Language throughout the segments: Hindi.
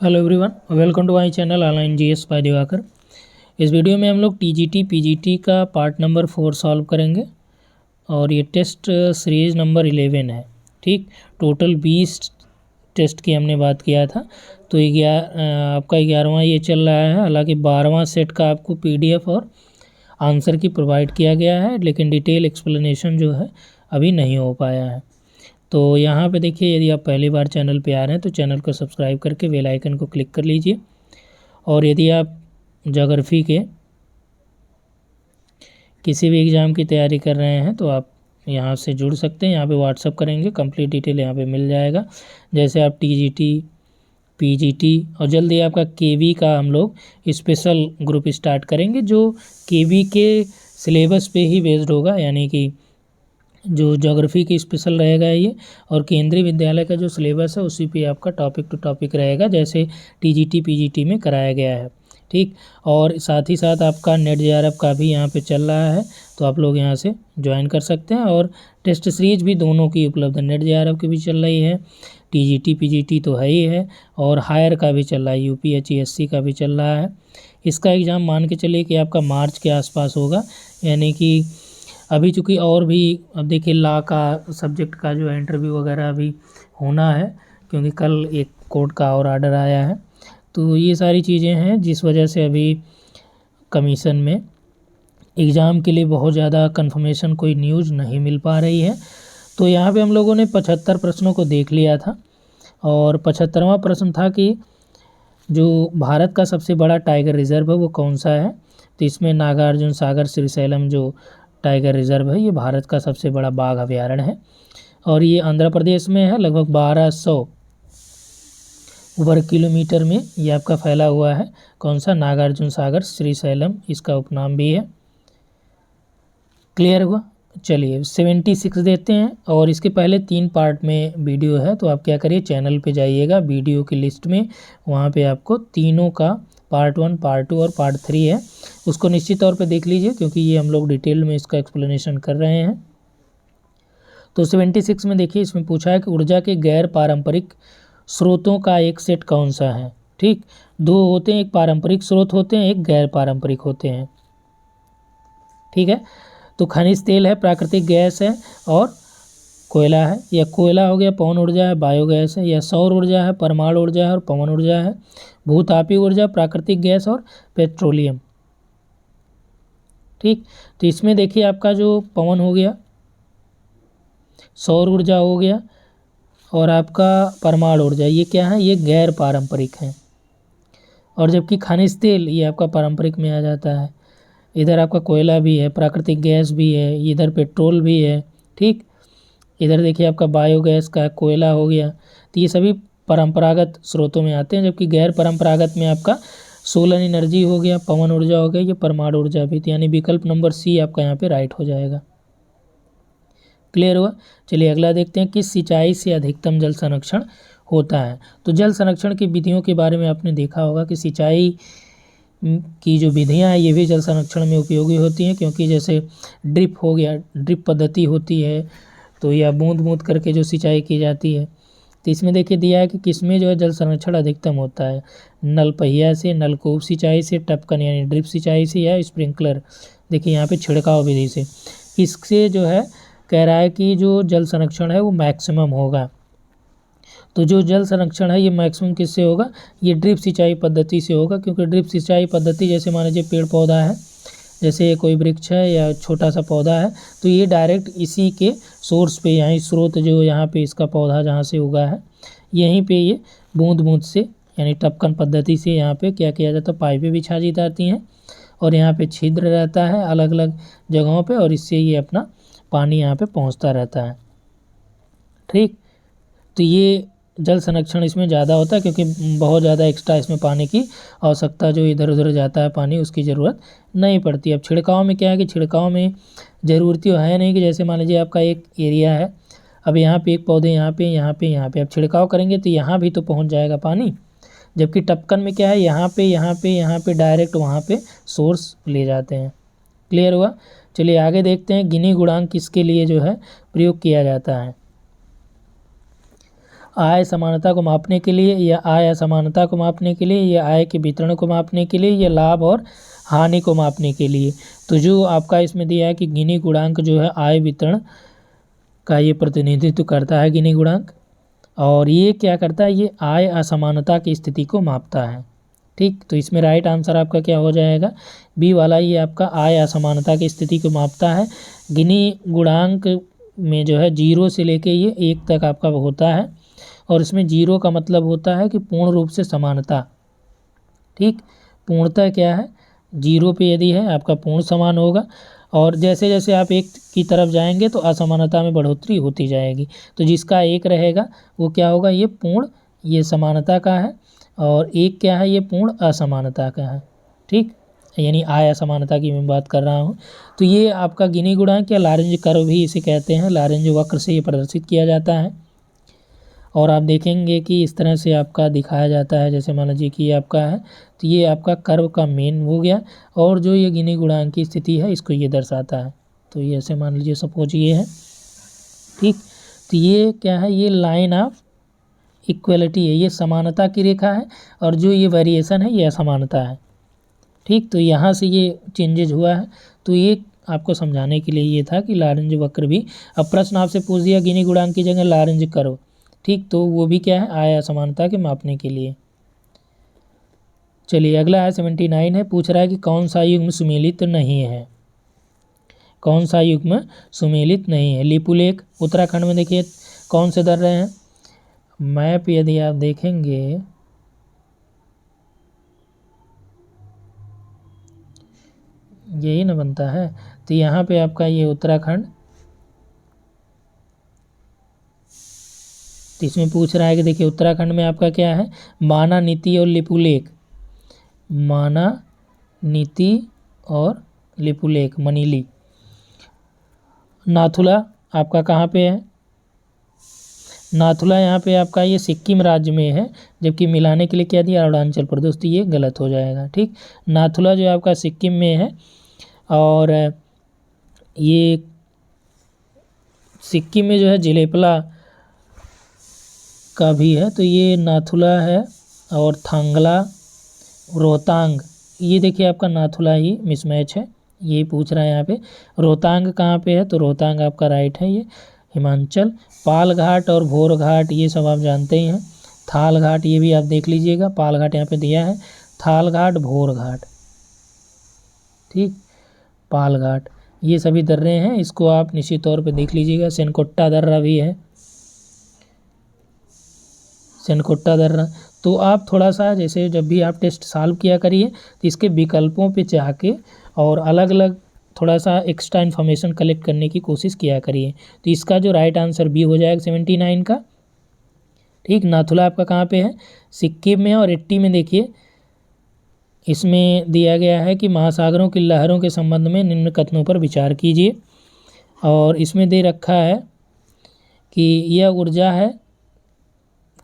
Hello everyone, welcome to my channel online GS by Divakar. इस वीडियो में हम लोग टीजीटी पीजीटी का पार्ट नंबर 4 सॉल्व करेंगे और ये टेस्ट सीरीज़ नंबर 11 है। ठीक, टोटल 20 टेस्ट की हमने बात किया था, तो आपका 11वां ये चल रहा है। हालांकि 12वां सेट का आपको पीडीएफ और आंसर की प्रोवाइड किया गया है, लेकिन डिटेल एक्सप्लेनेशन जो है अभी नहीं हो पाया है। तो यहाँ पे देखिए, यदि आप पहली बार चैनल पे आ रहे हैं तो चैनल को सब्सक्राइब करके बेल आइकन को क्लिक कर लीजिए। और यदि आप ज्योग्राफी के किसी भी एग्ज़ाम की तैयारी कर रहे हैं तो आप यहाँ से जुड़ सकते हैं। यहाँ पे व्हाट्सअप करेंगे, कंप्लीट डिटेल यहाँ पे मिल जाएगा। जैसे आप टीजीटी, पीजीटी और जल्दी आपका केवी का हम लोग स्पेशल ग्रुप स्टार्ट करेंगे, जो केवी के सिलेबस पे ही बेस्ड होगा, यानी कि जो ज्योग्राफी की स्पेशल रहेगा ये, और केंद्रीय विद्यालय का जो सिलेबस है उसी पे आपका टॉपिक टू टॉपिक रहेगा, जैसे टीजीटी पीजीटी में कराया गया है। ठीक, और साथ ही साथ आपका नेट जेआरएफ का भी यहाँ पे चल रहा है, तो आप लोग यहाँ से ज्वाइन कर सकते हैं। और टेस्ट सीरीज भी दोनों की उपलब्ध है, नेट जेआरएफ की भी चल रही है, टीजीटी पीजीटी तो है ही है, और हायर का भी चल रहा है, यूपीएचईएससी का भी चल रहा है। इसका एग्ज़ाम मान के चलिए कि आपका मार्च के आसपास होगा, यानी कि अभी चूँकि और भी अब देखिए लॉ का सब्जेक्ट का जो है इंटरव्यू वगैरह अभी होना है, क्योंकि कल एक कोर्ट का और आर्डर आया है। तो ये सारी चीज़ें हैं जिस वजह से अभी कमीशन में एग्ज़ाम के लिए बहुत ज़्यादा कंफर्मेशन कोई न्यूज़ नहीं मिल पा रही है। तो यहाँ पे हम लोगों ने 75 प्रश्नों को देख लिया था, और 75वां प्रश्न था कि जो भारत का सबसे बड़ा टाइगर रिजर्व है वो कौन सा है। तो इसमें नागार्जुन सागर श्रीशैलम जो टाइगर रिजर्व है, ये भारत का सबसे बड़ा बाघ अभयारण्य है, और ये आंध्र प्रदेश में है। लगभग 1200 वर्ग किलोमीटर में ये आपका फैला हुआ है। कौन सा? नागार्जुन सागर श्रीशैलम, इसका उपनाम भी है। क्लियर हुआ? चलिए 76 देते हैं, और इसके पहले 3 पार्ट में वीडियो है, तो आप क्या करिए, चैनल पे जाइएगा, वीडियो की लिस्ट में वहाँ पे आपको तीनों का पार्ट 1, पार्ट 2 और पार्ट 3 है, उसको निश्चित तौर पे देख लीजिए, क्योंकि ये हम लोग डिटेल में इसका एक्सप्लेनेशन कर रहे हैं। तो 76 में देखिए, इसमें पूछा है कि ऊर्जा के गैर पारंपरिक स्रोतों का एक सेट कौन सा है। ठीक, 2 होते हैं, एक पारंपरिक स्रोत होते हैं, एक गैर पारंपरिक होते हैं। ठीक है, तो खनिज तेल है, प्राकृतिक गैस है, और कोयला है। या कोयला हो गया, पवन ऊर्जा है, बायोगैस है, या सौर ऊर्जा है, परमाणु ऊर्जा है और पवन ऊर्जा है, भूतापीय ऊर्जा, प्राकृतिक गैस और पेट्रोलियम। ठीक, तो इसमें देखिए आपका जो पवन हो गया, सौर ऊर्जा हो गया, और आपका परमाणु ऊर्जा, ये क्या है, ये गैर पारंपरिक है। और जबकि खनिज तेल ये आपका पारंपरिक में आ जाता है। इधर आपका कोयला भी है, प्राकृतिक गैस भी है, इधर पेट्रोल भी है। ठीक, इधर देखिए आपका बायोगैस का कोयला हो गया। तो ये सभी परंपरागत स्रोतों में आते हैं, जबकि गैर परंपरागत में आपका सोलर एनर्जी हो गया, पवन ऊर्जा हो गया, ये परमाणु ऊर्जा भी थी, यानी विकल्प नंबर सी आपका यहाँ पे राइट हो जाएगा। क्लियर हुआ? चलिए अगला देखते हैं, किस सिंचाई से अधिकतम जल संरक्षण होता है। तो जल संरक्षण की विधियों के बारे में आपने देखा होगा कि सिंचाई की जो विधियां हैं ये भी जल संरक्षण में उपयोगी होती हैं, क्योंकि जैसे ड्रिप हो गया, ड्रिप पद्धति होती है, तो या बूंद बूंद करके जो सिंचाई की जाती है। तो इसमें देखिए दिया है कि किसमें जो है जल संरक्षण अधिकतम होता है, नल पहिया से, नलकूप सिंचाई से, टपकन यानी ड्रिप सिंचाई से, या स्प्रिंकलर, देखिए यहाँ पे छिड़काव विधि से। इससे जो है कह रहा है कि जो जल संरक्षण है वो मैक्सिमम होगा। तो जो जल संरक्षण है ये मैक्सिमम किससे होगा, ये ड्रिप सिंचाई पद्धति से होगा, क्योंकि ड्रिप सिंचाई पद्धति जैसे मान लीजिए पेड़ पौधा है, जैसे कोई वृक्ष है या छोटा सा पौधा है, तो ये डायरेक्ट इसी के सोर्स पे, यहाँ स्रोत जो यहाँ पे इसका पौधा जहाँ से उगा है, यहीं पे ये बूंद बूंद से यानी टपकन पद्धति से यहाँ पे क्या किया जाता है, पाइपें बिछा दी जाती हैं, और यहाँ पे छिद्र रहता है अलग अलग जगहों पे, और इससे ये अपना पानी यहाँ पे पहुँचता रहता है। ठीक, तो ये जल संरक्षण इसमें ज़्यादा होता है, क्योंकि बहुत ज़्यादा एक्स्ट्रा इसमें पानी की आवश्यकता, जो इधर उधर जाता है पानी, उसकी ज़रूरत नहीं पड़ती। अब छिड़काव में क्या है कि छिड़काव में ज़रूरत है नहीं, कि जैसे मान लीजिए आपका एक एरिया है, अब यहाँ पे एक पौधे, यहाँ पे यहाँ पे यहाँ पे, अब छिड़काव करेंगे तो यहाँ भी तो पहुँच जाएगा पानी, जबकि टपकन में क्या है, यहाँ पे यहाँ पे यहाँ पे डायरेक्ट वहाँ पे सोर्स ले जाते हैं। क्लियर हुआ? चलिए आगे देखते हैं, गिनी गुणांक किसके लिए जो है प्रयोग किया जाता है। आय समानता को मापने के लिए, या आय असमानता को मापने के लिए, या आय के वितरण को मापने के लिए, या लाभ और हानि को मापने के लिए। तो जो आपका इसमें दिया है कि गिनी गुणांक जो है आय वितरण का ये प्रतिनिधित्व करता है गिनी गुणांक, और ये क्या करता है, ये आय असमानता की स्थिति को मापता है। ठीक, तो इसमें राइट आंसर आपका क्या हो जाएगा, बी वाला, ये आपका आय असमानता की स्थिति को मापता है। गिनी गुणांक में जो है 0 से लेके ये 1 तक आपका होता है, और इसमें 0 का मतलब होता है कि पूर्ण रूप से समानता। ठीक, पूर्णता क्या है, 0 पे यदि है आपका पूर्ण समान होगा, और जैसे जैसे आप 1 की तरफ जाएंगे तो असमानता में बढ़ोतरी होती जाएगी। तो जिसका 1 रहेगा वो क्या होगा, ये पूर्ण, ये समानता का है, और 1 क्या है, ये पूर्ण असमानता का है। ठीक, यानी आय असमानता की मैं बात कर रहा हूँ। तो ये आपका गिनी गुणांक या लॉरेंज कर्व भी इसे कहते हैं, लॉरेंज वक्र से ये प्रदर्शित किया जाता है। और आप देखेंगे कि इस तरह से आपका दिखाया जाता है, जैसे मान लीजिए कि ये आपका है, तो ये आपका कर्व का मेन हो गया, और जो ये गिनी गुणांक की स्थिति है इसको ये दर्शाता है। तो ये ऐसे मान लीजिए सपोज ये है। ठीक, तो ये क्या है, ये लाइन ऑफ इक्वलिटी है, ये समानता की रेखा है, और जो ये वेरिएशन है ये असमानता है। ठीक, तो यहाँ से ये चेंजेज हुआ है। तो ये आपको समझाने के लिए ये था कि लॉरेंज वक्र भी, अब प्रश्न आपसे पूछ दिया गिनी गुणांक की जगह लॉरेंज कर्व। ठीक, तो वो भी क्या है, आय असमानता के मापने के लिए। चलिए अगला है 79 है, पूछ रहा है कि कौन सा युग्म सुमेलित नहीं है, कौन सा युग्म सुमेलित नहीं है। लिपुलेख उत्तराखंड में देखिए कौन से दर्रे हैं, मैप यदि आप देखेंगे यही ना बनता है, तो यहाँ पे आपका ये उत्तराखंड, तो इसमें पूछ रहा है कि देखिए उत्तराखंड में आपका क्या है, माना, नीति और लिपुलेख, माना, नीति और लिपुलेख, मनीली। नाथुला आपका कहाँ पे है, नाथुला यहाँ पे आपका ये सिक्किम राज्य में है, जबकि मिलाने के लिए क्या दिया, अरुणाचल प्रदेश, तो ये गलत हो जाएगा। ठीक, नाथुला जो है आपका सिक्किम में है, और ये सिक्किम में जो है जिलेपला का भी है, तो ये नाथुला है, और थांगला, रोहतांग, ये देखिए आपका नाथुला ही मिसमैच है, ये पूछ रहा है यहाँ पे। रोहतांग कहाँ पे है, तो रोहतांग आपका राइट है, ये हिमाचल। पाल घाट और भोर घाट ये सब आप जानते ही हैं। थाल घाट ये भी आप देख लीजिएगा, पाल घाट यहाँ पे दिया है, थाल घाट, भोर घाट। ठीक, पाल घाट, ये सभी दर्रे हैं, इसको आप निश्चित तौर पे देख लीजिएगा। सेनकोट्टा दर्रा भी है, सेनकोट्टा दर्रा। तो आप थोड़ा सा, जैसे जब भी आप टेस्ट सॉल्व किया करिए तो इसके विकल्पों पे जाके और अलग अलग थोड़ा सा एक्स्ट्रा इन्फॉर्मेशन कलेक्ट करने की कोशिश किया करिए। तो इसका जो राइट आंसर बी हो जाएगा 79 का। ठीक, नाथुला आपका कहाँ पे है, सिक्किम में। और 80 में देखिए इसमें दिया गया है कि महासागरों की लहरों के संबंध में निम्न कथनों पर विचार कीजिए, और इसमें दे रखा है कि यह ऊर्जा है,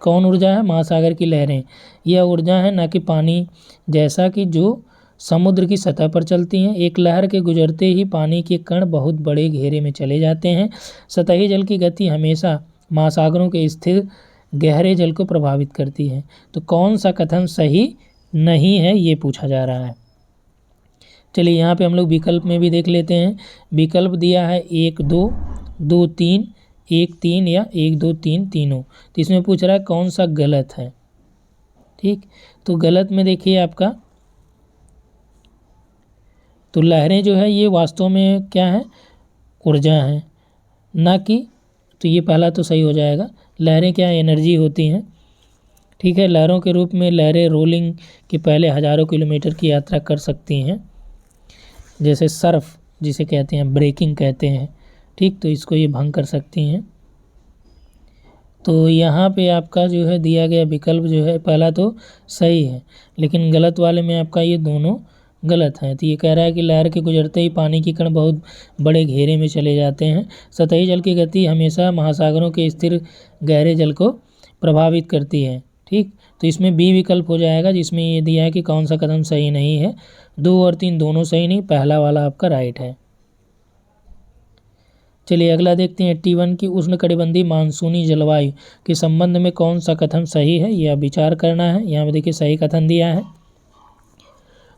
कौन ऊर्जा है, महासागर की लहरें, यह ऊर्जा है न कि पानी जैसा कि जो समुद्र की सतह पर चलती हैं। एक लहर के गुजरते ही पानी के कण बहुत बड़े घेरे में चले जाते हैं। सतही जल की गति हमेशा महासागरों के स्थिर गहरे जल को प्रभावित करती है। तो कौन सा कथन सही नहीं है, ये पूछा जा रहा है। चलिए यहाँ पे हम लोग विकल्प में भी देख लेते हैं। विकल्प दिया है 1 2 2 3 1 3 या 1 2 3 तीनों। तो इसमें पूछ रहा है कौन सा गलत है। ठीक, तो गलत में देखिए आपका, तो लहरें जो है ये वास्तव में क्या है, ऊर्जा है, ना कि, तो ये पहला तो सही हो जाएगा। लहरें क्या एनर्जी होती हैं। ठीक है, लहरों के रूप में लहरें रोलिंग के पहले हज़ारों किलोमीटर की यात्रा कर सकती हैं, जैसे सर्फ जिसे कहते हैं, ब्रेकिंग कहते हैं। ठीक, तो इसको ये भंग कर सकती हैं। तो यहाँ पे आपका जो है दिया गया विकल्प जो है पहला तो सही है, लेकिन गलत वाले में आपका ये दोनों गलत हैं। तो ये कह रहा है कि लहर के गुजरते ही पानी के कण बहुत बड़े घेरे में चले जाते हैं। सतही जल की गति हमेशा महासागरों के स्थिर गहरे जल को प्रभावित करती है। ठीक, तो इसमें बी विकल्प हो जाएगा, जिसमें ये दिया है कि कौन सा कदम सही नहीं है। 2 और 3 दोनों सही नहीं, पहला वाला आपका राइट है। चलिए अगला देखते हैं 81 की उष्णकटिबंधीय मानसूनी जलवायु के संबंध में कौन सा कथन सही है, यह विचार करना है। यहाँ पे देखिए सही कथन दिया है।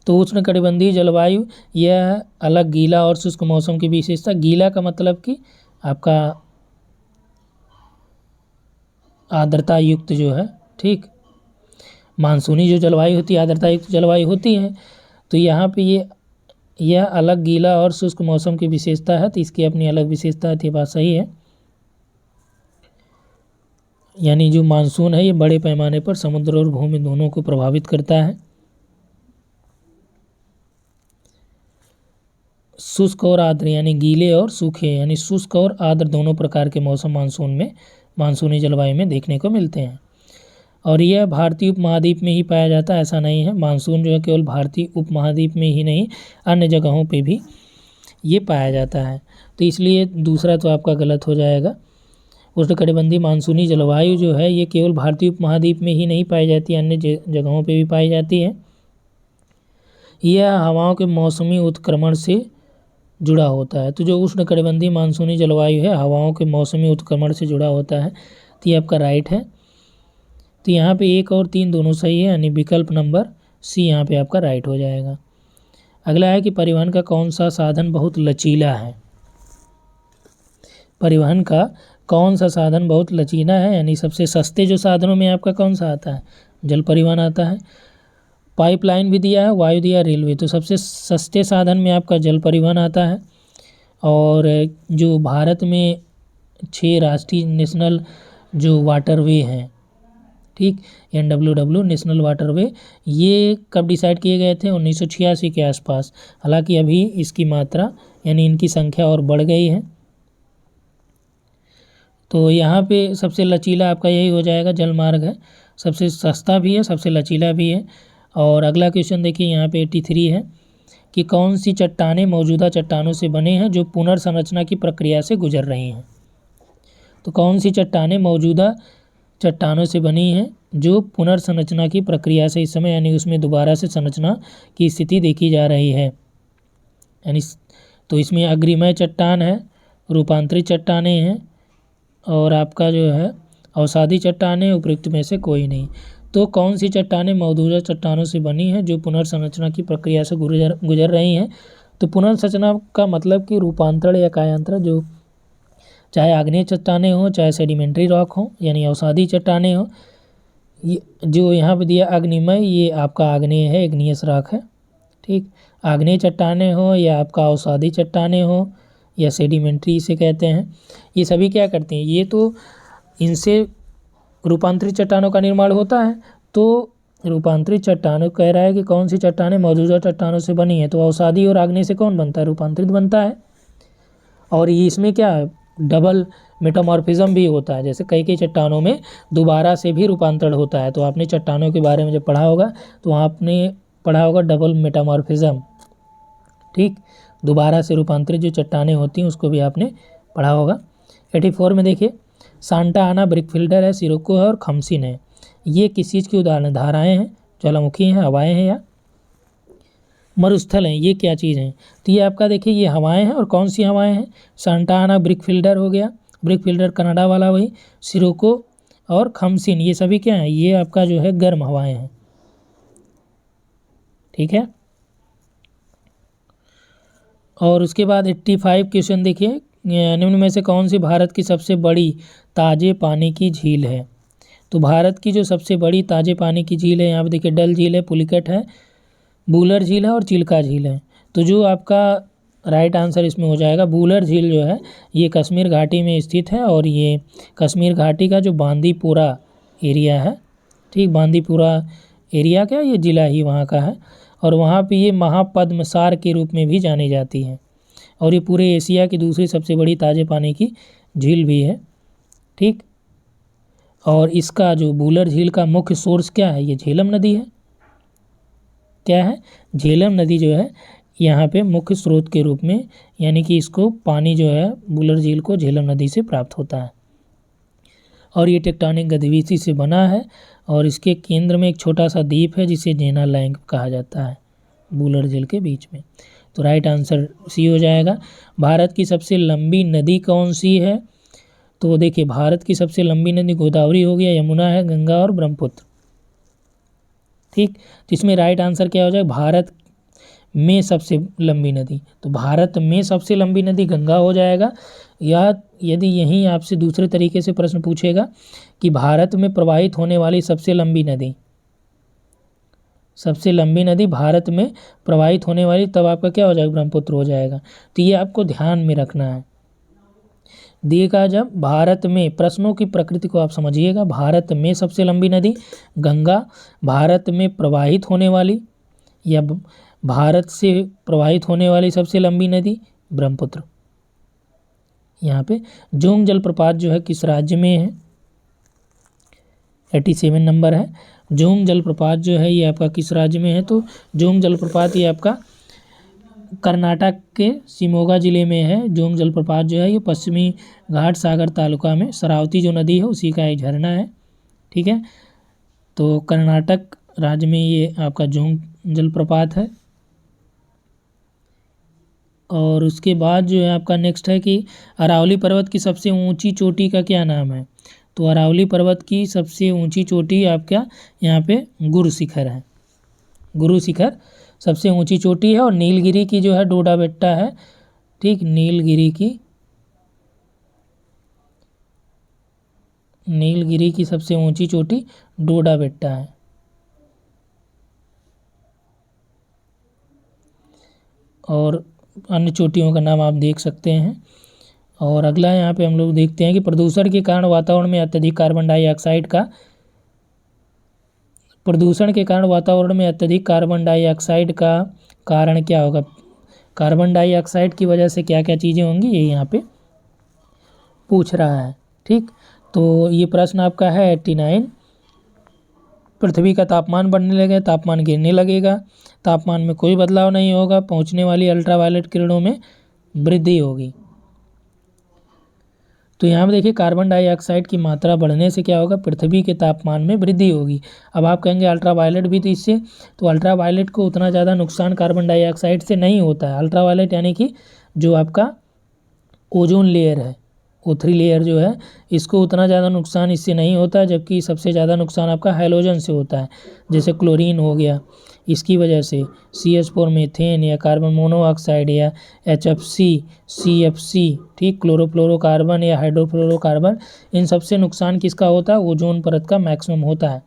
तो उष्णकटिबंधीय जलवायु यह अलग गीला और शुष्क मौसम की विशेषता, गीला का मतलब कि आपका आर्द्रता युक्त जो है, ठीक, मानसूनी जो जलवायु होती है आर्द्रता युक्त जलवायु होती है। तो यहाँ पे यह अलग गीला और शुष्क मौसम की विशेषता है, तो इसकी अपनी अलग विशेषता है, ये बात सही है। यानी जो मानसून है ये बड़े पैमाने पर समुद्र और भूमि दोनों को प्रभावित करता है। शुष्क और आर्द्र यानी गीले और सूखे, यानी शुष्क और आर्द्र दोनों प्रकार के मौसम मानसूनी जलवायु में देखने को मिलते हैं। और यह भारतीय उपमहाद्वीप में ही पाया जाता है, ऐसा नहीं है। मानसून जो है केवल भारतीय उपमहाद्वीप में ही नहीं, अन्य जगहों पे भी ये पाया जाता है। तो इसलिए दूसरा तो आपका गलत हो जाएगा। उष्णकटिबंधीय मानसूनी जलवायु जो है ये केवल भारतीय उपमहाद्वीप में ही नहीं पाई जाती, अन्य जगहों पे भी पाई जाती है। यह हवाओं के मौसमी उत्क्रमण से जुड़ा होता है। तो जो उष्णकटिबंधीय मानसूनी जलवायु है हवाओं के मौसमी उत्क्रमण से जुड़ा होता है, तो ये आपका राइट है। तो यहाँ पे 1 और 3 दोनों सही है, यानी विकल्प नंबर सी यहाँ पे आपका राइट हो जाएगा। अगला है कि परिवहन का कौन सा साधन बहुत लचीला है। परिवहन का कौन सा साधन बहुत लचीला है, यानी सबसे सस्ते जो साधनों में आपका कौन सा आता है, जल परिवहन आता है। पाइपलाइन भी दिया है, वायु दिया, रेलवे। तो सबसे सस्ते साधन में आपका जल परिवहन आता है। और जो भारत में 6 राष्ट्रीय नेशनल जो वाटरवे हैं, ठीक, NWW नेशनल वाटरवे, ये कब डिसाइड किए गए थे, 1986 के आसपास। हालांकि अभी इसकी मात्रा यानी इनकी संख्या और बढ़ गई है। तो यहाँ पे सबसे लचीला आपका यही हो जाएगा, जल मार्ग है, सबसे सस्ता भी है, सबसे लचीला भी है। और अगला क्वेश्चन देखिए यहाँ पे 83 है कि कौन सी चट्टानें मौजूदा चट्टानों से बने हैं जो पुनर्संरचना की प्रक्रिया से गुजर रही हैं। तो कौन सी चट्टानें मौजूदा चट्टानों से बनी हैं जो पुनर्संरचना की प्रक्रिया से इस समय, यानी उसमें दोबारा से संरचना की स्थिति देखी जा रही है। यानी तो इसमें अग्रिमय चट्टान है, रूपांतरित चट्टानें हैं, और आपका जो है अवसादी चट्टानें, उपयुक्त में से कोई नहीं। तो कौन सी चट्टानें मौजूदा चट्टानों से बनी हैं जो पुनर्संरचना की प्रक्रिया से गुजर रही हैं। तो पुनर्संरचना का मतलब कि रूपांतरण या कायांतरण, जो चाहे आग्नेय चट्टानें हों, चाहे सेडिमेंट्री रॉक हों, यानी अवसादी चट्टानें हों। ये जो यहाँ पे दिया अग्निमय, ये आपका आग्नेय है, इग्नियस रॉक है, ठीक। आग्नेय चट्टानें हो या आपका अवसादी चट्टानें हो या सेडिमेंट्री इसे कहते हैं, ये सभी क्या करते हैं, ये तो इनसे रूपांतरित चट्टानों का निर्माण होता है। तो रूपांतरित चट्टानों कह रहा है कि कौन सी चट्टानें मौजूदा चट्टानों से बनी है, तो अवसादी और आग्नेय से कौन बनता है, रूपांतरित बनता है। और ये इसमें क्या है, डबल मेटामॉर्फिज्म भी होता है, जैसे कई चट्टानों में दोबारा से भी रूपांतरण होता है। तो आपने चट्टानों के बारे में जब पढ़ा होगा तो आपने पढ़ा होगा डबल मेटामॉर्फिज्म, ठीक, दोबारा से रूपांतरित जो चट्टानें होती हैं उसको भी आपने पढ़ा होगा। 84 में देखिए सांता आना, ब्रिकफिल्डर है, सिरोको है और खमसिन है। ये किस चीज़ की उदाहरण, धाराएं हैं, ज्वालामुखी हैं, हवाएं हैं या मरुस्थल हैं, ये क्या चीज़ हैं। तो ये आपका देखिए ये हवाएं हैं, और कौन सी हवाएं हैं, सांता आना ब्रिकफिल्डर हो गया, ब्रिकफिल्डर कनाडा वाला वही, सिरोको और खमसिन, ये सभी क्या हैं, ये आपका जो है गर्म हवाएं हैं, ठीक है। और उसके बाद 85 क्वेश्चन देखिए, निम्न में से कौन सी भारत की सबसे बड़ी ताजे पानी की झील है। तो भारत की जो सबसे बड़ी ताजे पानी की झील है, यहाँ पे देखिए डल झील है, पुलिकट है, बूलर झील है और चिल्का झील है। तो जो आपका राइट आंसर इसमें हो जाएगा बूलर झील जो है ये कश्मीर घाटी में स्थित है, और ये कश्मीर घाटी का जो बांदीपुरा एरिया है, ठीक, बांदीपुरा एरिया क्या, ये ज़िला ही वहाँ का है, और वहाँ पे ये महापद्मसार के रूप में भी जानी जाती है, और ये पूरे एशिया की दूसरी सबसे बड़ी ताजे पानी की झील भी है, ठीक। और इसका जो बूलर झील का मुख्य सोर्स क्या है, ये झेलम नदी है, क्या है, झेलम नदी जो है यहाँ पे मुख्य स्रोत के रूप में, यानी कि इसको पानी जो है बूलर झील को झेलम नदी से प्राप्त होता है। और ये टेक्टोनिक गतिविधि से बना है, और इसके केंद्र में एक छोटा सा द्वीप है जिसे जेना लैंग कहा जाता है, बूलर झील के बीच में। तो राइट आंसर सी हो जाएगा। भारत की सबसे लंबी नदी कौन सी है? तो देखिए भारत की सबसे लंबी नदी गोदावरी हो गया, यमुना है, गंगा और ब्रह्मपुत्र। ठीक, तो इसमें राइट आंसर क्या हो जाएगा? भारत में सबसे लंबी नदी, तो भारत में सबसे लंबी नदी गंगा हो जाएगा। या यदि यहीं आपसे दूसरे तरीके से प्रश्न पूछेगा कि भारत में प्रवाहित होने वाली सबसे लंबी नदी, सबसे लंबी नदी भारत में प्रवाहित होने वाली, तब आपका क्या हो जाएगा? ब्रह्मपुत्र हो जाएगा। तो ये आपको ध्यान में रखना है। दिएगा जब भारत में, प्रश्नों की प्रकृति को आप समझिएगा। भारत में सबसे लंबी नदी गंगा, भारत में प्रवाहित होने वाली या भारत से प्रवाहित होने वाली सबसे लंबी नदी ब्रह्मपुत्र। यहाँ पे जोंग जलप्रपात जो है किस राज्य में है? 87 नंबर है। जोंग जलप्रपात जो है ये आपका किस राज्य में है? तो जोंग जलप्रपात ये आपका कर्नाटक के शिमोगा जिले में है। जोंग जलप्रपात जो है ये पश्चिमी घाट सागर तालुका में शरावती जो नदी है उसी का एक झरना है। ठीक है, तो कर्नाटक राज्य में ये आपका जोंग जलप्रपात है। और उसके बाद जो है आपका नेक्स्ट है कि अरावली पर्वत की सबसे ऊंची चोटी का क्या नाम है? तो अरावली पर्वत की सबसे ऊंची चोटी आपका यहाँ पे गुरु शिखर है। गुरु शिखर सबसे ऊंची चोटी है। और नीलगिरी की जो है डोडा बेट्टा है। ठीक, नीलगिरी की सबसे ऊंची चोटी डोडा बेट्टा है। और अन्य चोटियों का नाम आप देख सकते हैं। और अगला यहाँ पे हम लोग देखते हैं कि प्रदूषण के कारण वातावरण में अत्यधिक कार्बन डाइऑक्साइड का, प्रदूषण के कारण वातावरण में अत्यधिक कार्बन डाइऑक्साइड का कारण क्या होगा? कार्बन डाइऑक्साइड की वजह से क्या क्या चीज़ें होंगी, ये यहाँ पे पूछ रहा है। ठीक, तो ये प्रश्न आपका है 89। पृथ्वी का तापमान बढ़ने लगेगा, तापमान गिरने लगेगा, तापमान में कोई बदलाव नहीं होगा, पहुँचने वाली अल्ट्रावायलेट किरणों में वृद्धि होगी। तो यहाँ पे देखिए कार्बन डाइऑक्साइड की मात्रा बढ़ने से क्या होगा? पृथ्वी के तापमान में वृद्धि होगी। अब आप कहेंगे अल्ट्रावायलेट भी तो इससे, तो अल्ट्रावायलेट को उतना ज़्यादा नुकसान कार्बन डाइऑक्साइड से नहीं होता है। अल्ट्रावायलेट यानी कि जो आपका ओजोन लेयर है, O3 लेयर जो है, इसको उतना ज़्यादा नुकसान इससे नहीं होता, जबकि सबसे ज़्यादा नुकसान आपका हैलोजन से होता है। जैसे क्लोरीन हो गया, इसकी वजह से CH4 मीथेन या कार्बन मोनोऑक्साइड या HFC, CFC, ठीक, क्लोरोफ्लोरोकार्बन या हाइड्रोफ्लोरोकार्बन, इन सबसे नुकसान किसका होता है? ओजोन परत का मैक्सिमम होता है।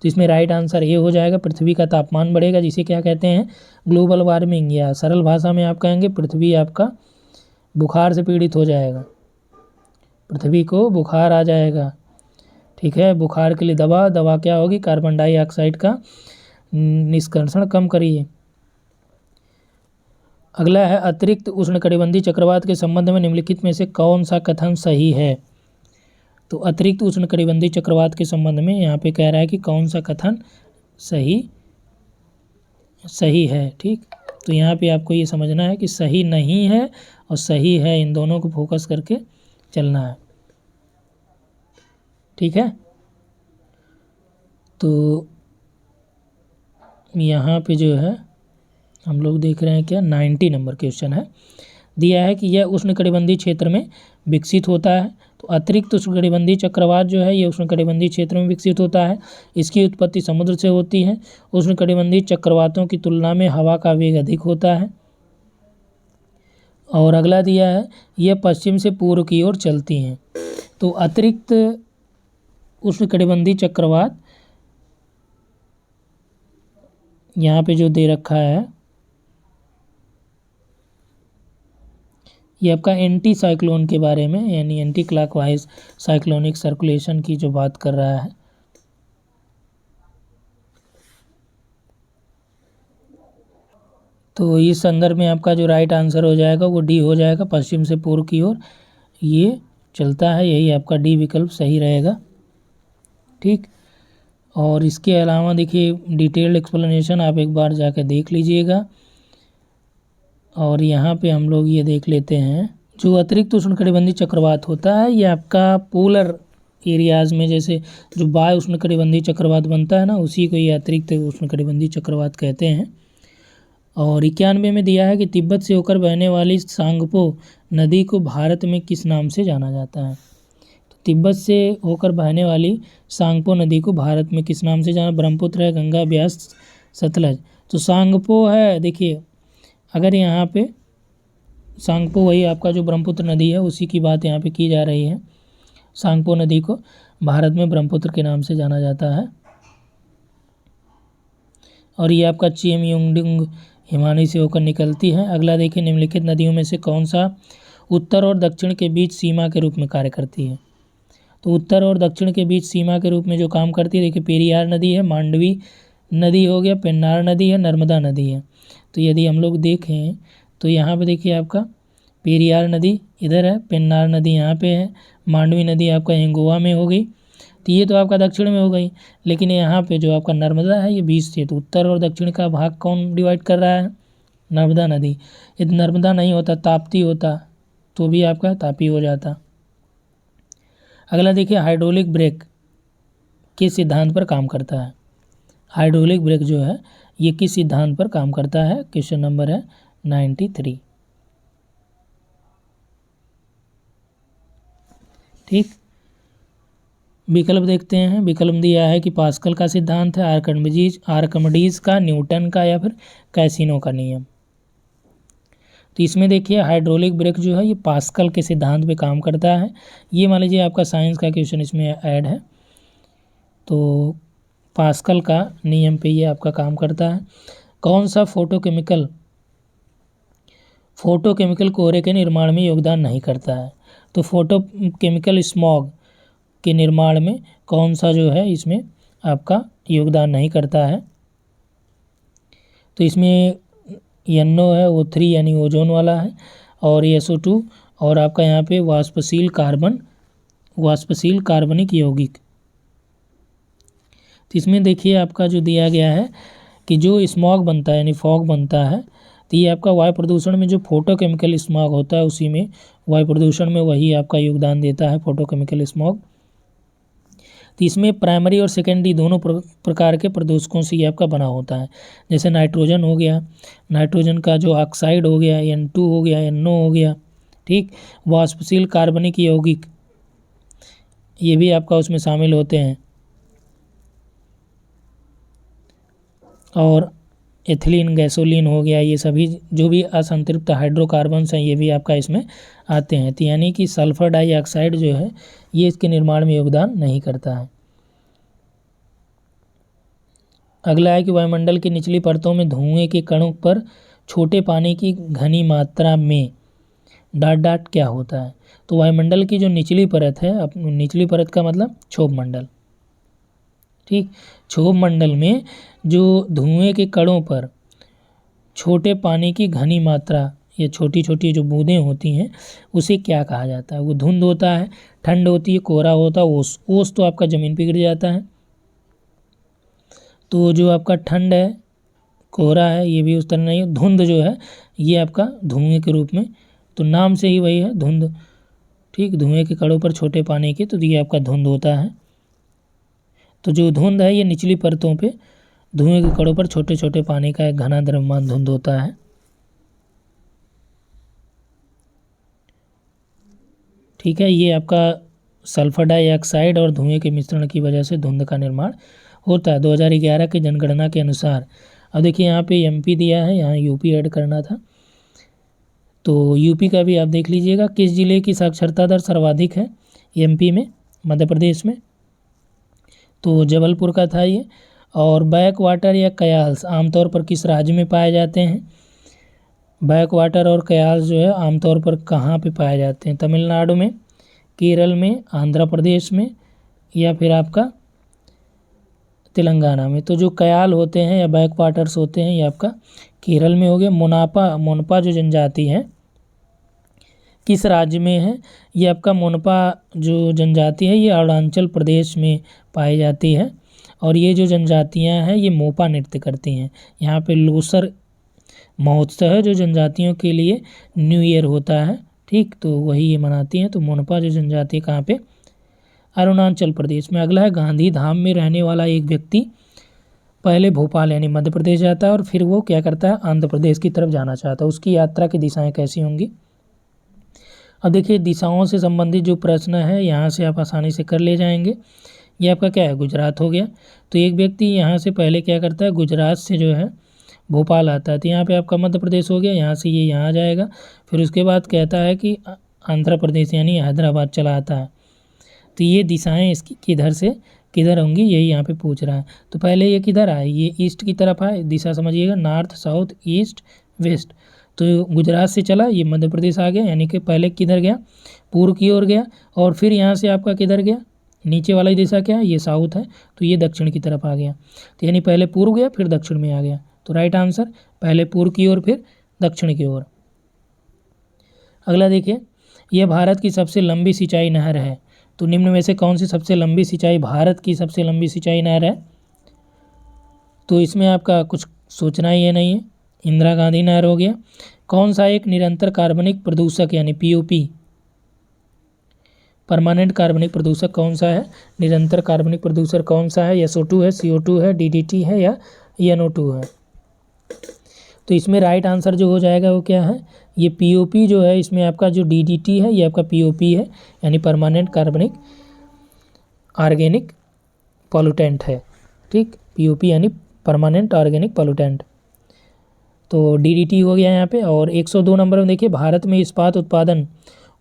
तो इसमें राइट आंसर ये हो जाएगा, पृथ्वी का तापमान बढ़ेगा, जिसे क्या कहते हैं? ग्लोबल वार्मिंग, या सरल भाषा में आप कहेंगे पृथ्वी आपका बुखार से पीड़ित हो जाएगा, पृथ्वी को बुखार आ जाएगा। ठीक है, बुखार के लिए दवा क्या होगी? कार्बन डाइऑक्साइड का निष्कर्षण कम करिए। अगला है अतिरिक्त उष्णकटिबंधीय चक्रवात के संबंध में निम्नलिखित में से कौन सा कथन सही है? तो अतिरिक्त उष्णकटिबंधीय चक्रवात के संबंध में यहाँ पे कह रहा है कि कौन सा कथन सही है। ठीक, तो यहाँ पे आपको ये समझना है कि सही नहीं है और सही है, इन दोनों को फोकस करके चलना है। ठीक है, तो यहाँ पे जो है हम लोग देख रहे हैं क्या 90 नंबर क्वेश्चन है। दिया है कि यह उष्णकटिबंधीय क्षेत्र में विकसित होता है। तो अतिरिक्त उष्णकटिबंधीय चक्रवात जो है ये उष्णकटिबंधीय क्षेत्र में विकसित होता है। इसकी उत्पत्ति समुद्र से होती है। उष्णकटिबंधीय चक्रवातों की तुलना में हवा का वेग अधिक होता है। और अगला दिया है यह पश्चिम से पूर्व की ओर चलती हैं। तो अतिरिक्त उष्णकटिबंधीय चक्रवात यहाँ पे जो दे रखा है ये आपका एंटी साइक्लोन के बारे में, यानी एंटी क्लॉकवाइज साइक्लोनिक सर्कुलेशन की जो बात कर रहा है। तो इस संदर्भ में आपका जो राइट आंसर हो जाएगा वो डी हो जाएगा, पश्चिम से पूर्व की ओर ये चलता है, यही आपका डी विकल्प सही रहेगा। ठीक, और इसके अलावा देखिए डिटेल्ड एक्सप्लेनेशन आप एक बार जाकर देख लीजिएगा। और यहाँ पे हम लोग ये देख लेते हैं, जो अतिरिक्त उष्णकटिबंधीय चक्रवात होता है ये आपका पोलर एरियाज़ में, जैसे जो बाह्य उष्णकटिबंधीय चक्रवात बनता है ना, उसी को ये अतिरिक्त उष्णकटिबंधीय चक्रवात कहते हैं। और 91 में दिया है कि तिब्बत से होकर बहने वाली सांगपो नदी को भारत में किस नाम से जाना जाता है। तो तिब्बत से होकर बहने वाली सांगपो नदी को भारत में किस नाम से जाना, ब्रह्मपुत्र है, गंगा, ब्यास, सतलज। तो सांगपो है, देखिए अगर यहाँ पे सांगपो वही आपका जो ब्रह्मपुत्र नदी है उसी की बात यहाँ पे की जा रही है। सांगपो नदी को भारत में ब्रह्मपुत्र के नाम से जाना जाता है। और ये आपका चेमयोंगडिंग हिमानी से होकर निकलती है। अगला देखिए, निम्नलिखित नदियों में से कौन सा उत्तर और दक्षिण के बीच सीमा के रूप में कार्य करती है। तो उत्तर और दक्षिण के बीच सीमा के रूप में जो काम करती है, देखिए पेरियार नदी है, मांडवी नदी हो गया, पेन्नार नदी है, नर्मदा नदी है। तो यदि हम लोग देखें तो यहाँ पे देखिए आपका पेरियार नदी इधर है, पेन्नार नदी यहाँ पे है, मांडवी नदी आपका यहाँ गोवा में हो गई। तो ये तो आपका दक्षिण में हो गई, लेकिन यहाँ पे जो आपका नर्मदा है ये बीच से, तो उत्तर और दक्षिण का भाग कौन डिवाइड कर रहा है, नर्मदा नदी। यदि नर्मदा नहीं होता, ताप्ती होता, तो भी आपका तापी हो जाता। अगला देखिए, हाइड्रोलिक ब्रेक किस सिद्धांत पर काम करता है। हाइड्रोलिक ब्रेक जो है ये किस सिद्धांत पर काम करता है। क्वेश्चन नंबर है 93। ठीक, विकल्प देखते हैं। विकल्प दिया है कि पास्कल का सिद्धांत है, आर्किमिडीज का, न्यूटन का, या फिर कैसिनो का नियम। तो इसमें देखिए हाइड्रोलिक ब्रेक जो है ये पास्कल के सिद्धांत पे काम करता है। ये मान लीजिए आपका साइंस का क्वेश्चन इसमें ऐड है, तो पास्कल का नियम पे ये आपका काम करता है। कौन सा फोटोकेमिकल कोहरे के निर्माण में योगदान नहीं करता है। तो फोटोकेमिकल स्मॉग के निर्माण में कौन सा जो है इसमें आपका योगदान नहीं करता है। तो इसमें NO है, O3 यानी ओजोन वाला है, और SO2, और आपका यहाँ पे वाष्पशील कार्बनिक यौगिक। तो इसमें देखिए आपका जो दिया गया है कि जो स्मॉग बनता है यानी फॉग बनता है, तो ये आपका वायु प्रदूषण में जो फोटोकेमिकल स्मॉग होता है उसी में वायु प्रदूषण में वही आपका योगदान देता है, फोटोकेमिकल स्मॉग। तो इसमें प्राइमरी और सेकेंडरी दोनों प्रकार के प्रदूषकों से ये आपका बना होता है। जैसे नाइट्रोजन हो गया, नाइट्रोजन का जो ऑक्साइड हो गया, N2 हो गया, NO हो गया, ठीक, वाष्पशील कार्बनिक यौगिक ये भी आपका उसमें शामिल होते हैं, और एथिलीन, गैसोलीन हो गया, ये सभी जो भी असंतृप्त हाइड्रोकार्बन्स हैं ये भी आपका इसमें आते हैं। तो यानी कि सल्फर डाइऑक्साइड जो है ये इसके निर्माण में योगदान नहीं करता है। अगला है कि वायुमंडल की निचली परतों में धुएं के कणों पर छोटे पानी की घनी मात्रा में ... क्या होता है। तो वायुमंडल की जो निचली परत है, निचली परत का मतलब क्षोभ मंडल, ठीक, क्षोभ मंडल में जो धुएं के कणों पर छोटे पानी की घनी मात्रा या छोटी छोटी जो बूंदें होती हैं उसे क्या कहा जाता है। वो धुंध होता है, ठंड होती है, कोहरा होता है, ओस तो आपका ज़मीन पे गिर जाता है। तो जो आपका ठंड है, कोहरा है, ये भी उस तरह नहीं है। धुंध जो है ये आपका धुएं के रूप में, तो नाम से ही वही है धुंध, ठीक, धुएं के कणों पर छोटे पानी के, तो ये आपका धुंध होता है। तो जो धुंध है ये निचली परतों पे धुएं के कणों पर छोटे छोटे पानी का एक घना द्रव्यमान धुंध होता है। ठीक है, ये आपका सल्फर डाइऑक्साइड और धुएं के मिश्रण की वजह से धुंध का निर्माण होता है 2011 की जनगणना के अनुसार। अब देखिए यहाँ पे MP दिया है, यहाँ UP ऐड करना था, तो UP का भी आप देख लीजिएगा। किस जिले की साक्षरता दर सर्वाधिक है MP में, मध्य प्रदेश में, तो जबलपुर का था ये। और बैक वाटर या कयाल्स आमतौर पर किस राज्य में पाए जाते हैं। बैक वाटर और कयाल्स जो है आमतौर पर कहाँ पे पाए जाते हैं, तमिलनाडु में, केरल में, आंध्र प्रदेश में, या फिर आपका तेलंगाना में। तो जो कयाल होते हैं या बैक वाटर्स होते हैं ये आपका केरल में हो गया। मोनपा जो जनजाति है किस राज्य में है, ये आपका मोनपा जो जनजाति है ये अरुणाचल प्रदेश में पाई जाती है। और ये जो जनजातियां हैं ये मोपा नृत्य करती हैं। यहाँ पे लोसर महोत्सव है जो जनजातियों के लिए न्यू ईयर होता है, ठीक, तो वही ये मनाती हैं। तो मोनपा जो जनजाति कहाँ पे, अरुणाचल प्रदेश में। अगला है गांधी धाम में रहने वाला एक व्यक्ति पहले भोपाल यानी मध्य प्रदेश जाता है और फिर वो क्या करता है, आंध्र प्रदेश की तरफ जाना चाहता है। उसकी यात्रा की दिशाएं कैसी होंगी। अब देखिए दिशाओं से संबंधित जो प्रश्न है यहाँ से आप आसानी से कर ले जाएंगे। ये आपका क्या है, गुजरात हो गया। तो एक व्यक्ति यहाँ से पहले क्या करता है, गुजरात से जो है भोपाल आता है, तो यहाँ पे आपका मध्य प्रदेश हो गया, यहाँ से ये यहाँ जाएगा। फिर उसके बाद कहता है कि आंध्र प्रदेश यानी हैदराबाद चला आता है। तो ये दिशाएं इसकी किधर से किधर होंगी, यही यहाँ पे पूछ रहा है। तो पहले ये किधर आए, ये ईस्ट की तरफ आए, दिशा समझिएगा, नॉर्थ साउथ ईस्ट वेस्ट। तो गुजरात से चला, ये मध्य प्रदेश आ गया, यानी कि पहले किधर गया, पूर्व की ओर गया। और फिर यहाँ से आपका किधर गया, नीचे वाला दिशा क्या है, ये साउथ है, तो ये दक्षिण की तरफ आ गया। तो यानी पहले पूर्व गया फिर दक्षिण में आ गया। तो राइट आंसर पहले पूर्व की ओर फिर दक्षिण की ओर। अगला देखिए, यह भारत की सबसे लंबी सिंचाई नहर है। तो निम्न में से कौन सी सबसे लंबी सिंचाई, भारत की सबसे लंबी सिंचाई नहर है। तो इसमें आपका कुछ सोचना ही है नहीं है, इंदिरा गांधी नहर हो गया। कौन सा एक निरंतर कार्बनिक प्रदूषक यानी पीओपी, परमानेंट कार्बनिक प्रदूषक कौन सा है, निरंतर कार्बनिक प्रदूषक कौन सा है, SO2 है, CO2 है, DDT है या NO2 है। तो इसमें राइट आंसर जो हो जाएगा वो क्या है, ये पीओपी जो है, इसमें आपका जो DDT है ये आपका पीओपी है, यानी परमानेंट कार्बनिक ऑर्गेनिक पॉल्यूटेंट है। ठीक, पीओपी यानी परमानेंट ऑर्गेनिक पॉल्यूटेंट। तो DDT हो गया यहाँ पे। और 102 नंबर में देखिए, भारत में इस्पात उत्पादन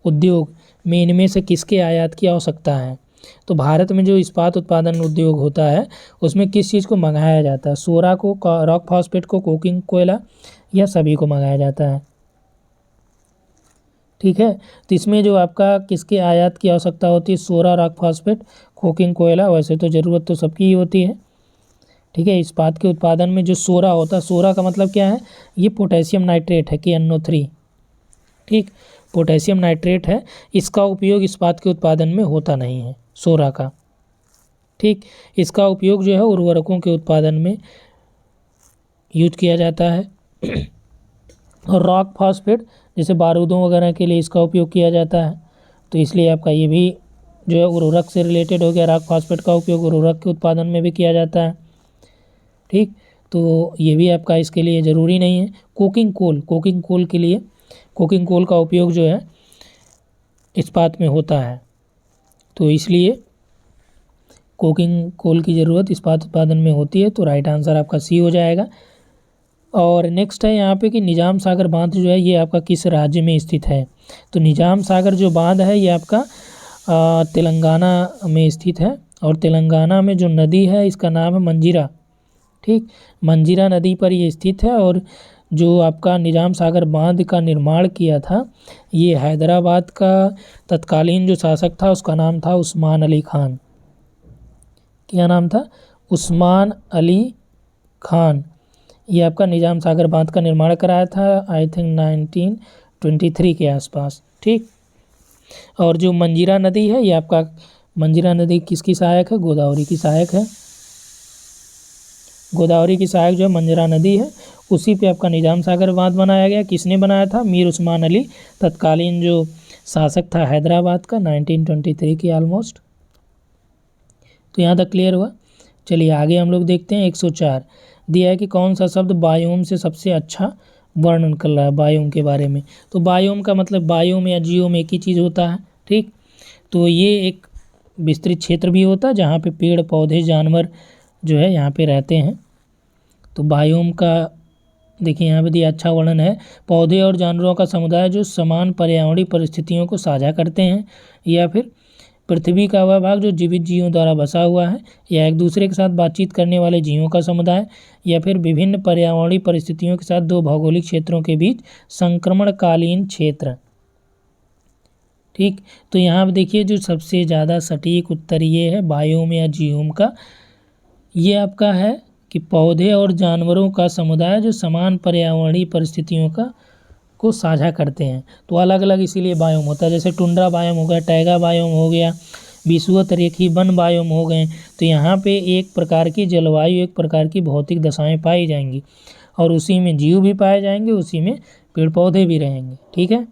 उद्योग में इनमें से किसके आयात की आवश्यकता है। तो भारत में जो इस्पात उत्पादन उद्योग होता है उसमें किस चीज़ को मंगाया जाता है, सोरा को, रॉक फॉस्फेट को, कोकिंग कोयला या सभी को मंगाया जाता है। ठीक है, तो इसमें जो आपका किसके आयात की आवश्यकता होती है, सोरा, रॉक फॉस्फेट, कोकिंग कोयला। वैसे तो ज़रूरत तो सबकी ही होती है। ठीक है, इस्पात के उत्पादन में जो सोरा होता है, सोरा का मतलब क्या है, ये पोटेशियम नाइट्रेट है, KNO3। ठीक, पोटेशियम नाइट्रेट है, इसका उपयोग इस्पात के उत्पादन में होता नहीं है, सोरा का। ठीक, इसका उपयोग जो है उर्वरकों के उत्पादन में यूज किया जाता है। और रॉक फॉस्फेट जैसे बारूदों वगैरह के लिए इसका उपयोग किया जाता है। तो इसलिए आपका ये भी जो है उर्वरक से रिलेटेड हो गया। रॉक फॉस्फेट का उपयोग उर्वरक के उत्पादन में भी किया जाता है। ठीक, तो ये भी आपका इसके लिए ज़रूरी नहीं है। कोकिंग कोल के लिए, कोकिंग कोल का उपयोग जो है इस्पात में होता है, तो इसलिए कोकिंग कोल की ज़रूरत इस्पात उत्पादन में होती है। तो राइट आंसर आपका सी हो जाएगा। और नेक्स्ट है यहाँ पे कि निजाम सागर बांध जो है ये आपका किस राज्य में स्थित है। तो निजाम सागर जो बांध है ये आपका तेलंगाना में स्थित है। और तेलंगाना में जो नदी है इसका नाम है मंजीरा। ठीक, मंजीरा नदी पर ये स्थित है। और जो आपका निजाम सागर बांध का निर्माण किया था ये हैदराबाद का तत्कालीन जो शासक था उसका नाम था उस्मान अली खान। क्या नाम था, उस्मान अली खान। ये आपका निजाम सागर बांध का निर्माण कराया था, आई थिंक 1923 के आसपास। ठीक, और जो मंजीरा नदी है ये आपका, मंजीरा नदी किसकी सहायक है, गोदावरी की सहायक है। गोदावरी की सहायक जो है मंजीरा नदी है, उसी पे आपका निजाम सागर बांध बनाया गया। किसने बनाया था, मीर उस्मान अली, तत्कालीन जो शासक था हैदराबाद का, 1923 के ऑलमोस्ट। तो यहाँ तक क्लियर हुआ। चलिए आगे हम लोग देखते हैं। 104 दिया है कि कौन सा शब्द बायोम से सबसे अच्छा वर्णन कर रहा है बायोम के बारे में। तो बायोम का मतलब बायोम या जियोम एक ही चीज़ होता है। ठीक, तो ये एक विस्तृत क्षेत्र भी होता है जहाँ पे पेड़ पौधे जानवर जो है यहाँ पे रहते हैं। तो बायोम का देखिए यहाँ पे दिया अच्छा वर्णन है, पौधे और जानवरों का समुदाय जो समान पर्यावरणीय परिस्थितियों को साझा करते हैं, या फिर पृथ्वी का वह भाग जो जीवित जीवों द्वारा बसा हुआ है, या एक दूसरे के साथ बातचीत करने वाले जीवों का समुदाय, या फिर विभिन्न पर्यावरणीय परिस्थितियों के साथ दो भौगोलिक क्षेत्रों के बीच संक्रमणकालीन क्षेत्र। ठीक, तो यहाँ पर देखिए जो सबसे ज़्यादा सटीक उत्तर ये है बायोम या जियोम का। ये आपका है कि पौधे और जानवरों का समुदाय जो समान पर्यावरणीय परिस्थितियों को साझा करते हैं। तो अलग अलग इसीलिए बायोम होता है, जैसे टुंड्रा बायोम हो गया, टैगा बायोम हो गया, विषुवत-रेखीय वन बायोम हो गए। तो यहाँ पे एक प्रकार की जलवायु, एक प्रकार की भौतिक दशाएं पाई जाएंगी और उसी में जीव भी पाए जाएंगे, उसी में पेड़ पौधे भी रहेंगे। ठीक है,